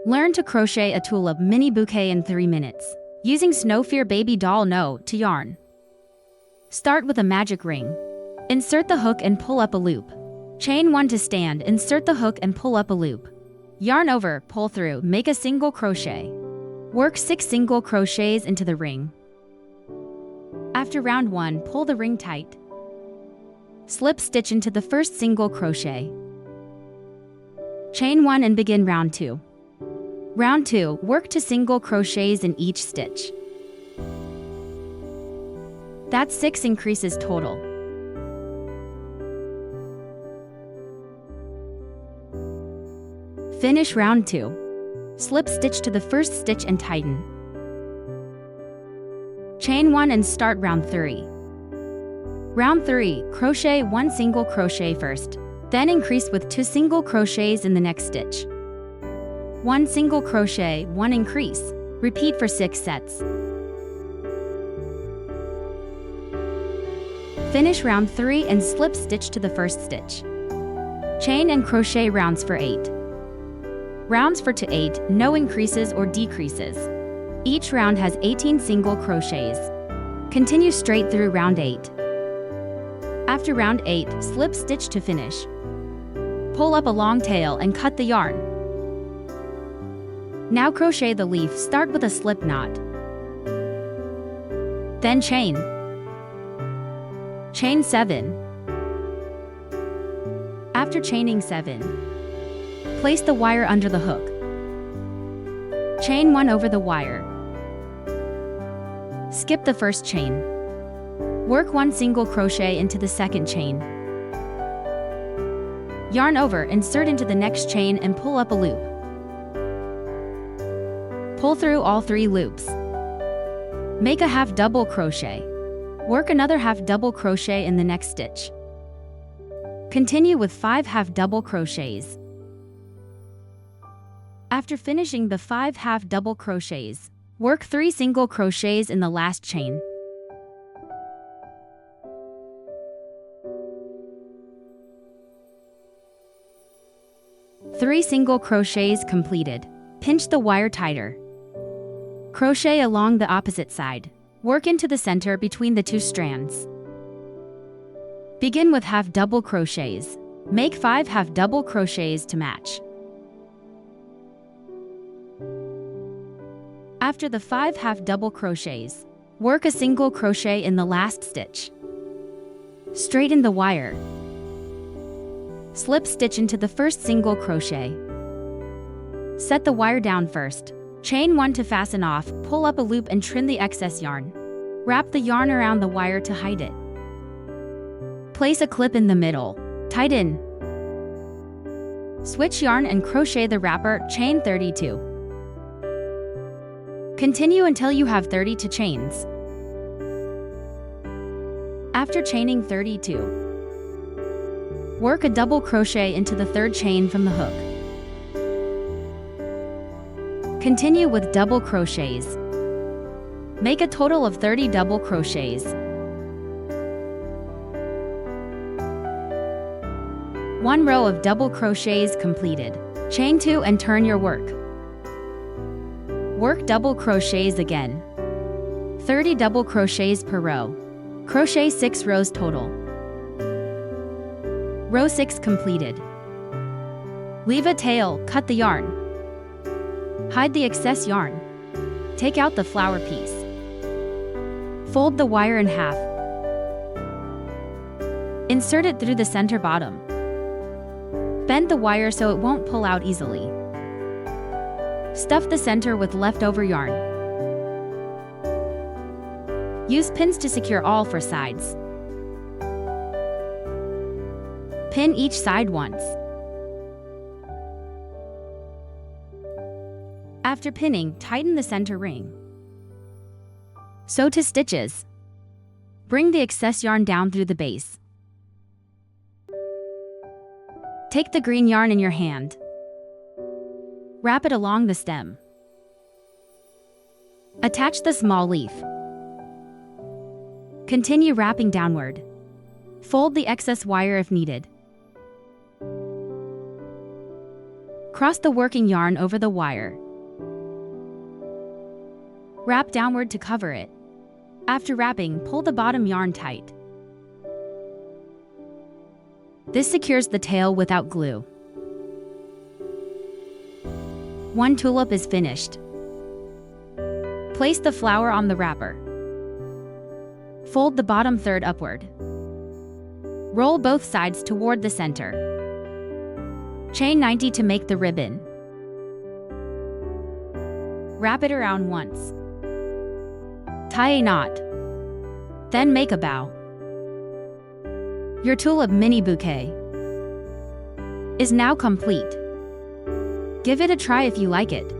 Learn to crochet a tulip mini bouquet in 3 minutes, using Snowfear Baby Doll No to yarn. Start with a magic ring. Insert the hook and pull up a loop. Chain 1 to stand, insert the hook and pull up a loop. Yarn over, pull through, make a single crochet. Work 6 single crochets into the ring. After round 1, pull the ring tight. Slip stitch into the first single crochet. Chain 1 and begin round 2. Round 2, work 2 single crochets in each stitch. That's 6 increases total. Finish round 2. Slip stitch to the first stitch and tighten. Chain 1 and start round 3. Round 3, crochet 1 single crochet first, then increase with 2 single crochets in the next stitch. 1 single crochet, 1 increase. Repeat for 6 sets. Finish round 3 and slip stitch to the first stitch. Chain and crochet rounds for 8. Rounds for to 8, no increases or decreases. Each round has 18 single crochets. Continue straight through round 8. After round 8, slip stitch to finish. Pull up a long tail and cut the yarn. Now crochet the leaf, start with a slip knot. Then chain. Chain 7. After chaining 7, place the wire under the hook. Chain 1 over the wire. Skip the first chain. Work 1 single crochet into the second chain. Yarn over, insert into the next chain and pull up a loop. Pull through all 3 loops. Make a half double crochet. Work another half double crochet in the next stitch. Continue with 5 half double crochets. After finishing the 5 half double crochets, work 3 single crochets in the last chain. Three single crochets completed. Pinch the wire tighter. Crochet along the opposite side. Work into the center between the 2 strands. Begin with half double crochets. Make 5 half double crochets to match. After the 5 half double crochets, work a single crochet in the last stitch. Straighten the wire. Slip stitch into the first single crochet. Set the wire down first. Chain 1 to fasten off, pull up a loop and trim the excess yarn. Wrap the yarn around the wire to hide it. Place a clip in the middle. Tighten. Switch yarn and crochet the wrapper, chain 32. Continue until you have 32 chains. After chaining 32, work a double crochet into the 3rd chain from the hook. Continue with double crochets. Make a total of 30 double crochets. 1 row of double crochets completed. Chain 2 and turn your work. Work double crochets again. 30 double crochets per row. Crochet 6 rows total. Row 6 completed. Leave a tail, cut the yarn. Hide the excess yarn. Take out the flower piece. Fold the wire in half. Insert it through the center bottom. Bend the wire so it won't pull out easily. Stuff the center with leftover yarn. Use pins to secure all 4 sides. Pin each side once. After pinning, tighten the center ring. Sew 2 stitches. Bring the excess yarn down through the base. Take the green yarn in your hand. Wrap it along the stem. Attach the small leaf. Continue wrapping downward. Fold the excess wire if needed. Cross the working yarn over the wire. Wrap downward to cover it. After wrapping, pull the bottom yarn tight. This secures the tail without glue. One tulip is finished. Place the flower on the wrapper. Fold the bottom third upward. Roll both sides toward the center. Chain 90 to make the ribbon. Wrap it around once. Tie a knot. Then make a bow. Your tulip mini bouquet is now complete. Give it a try if you like it.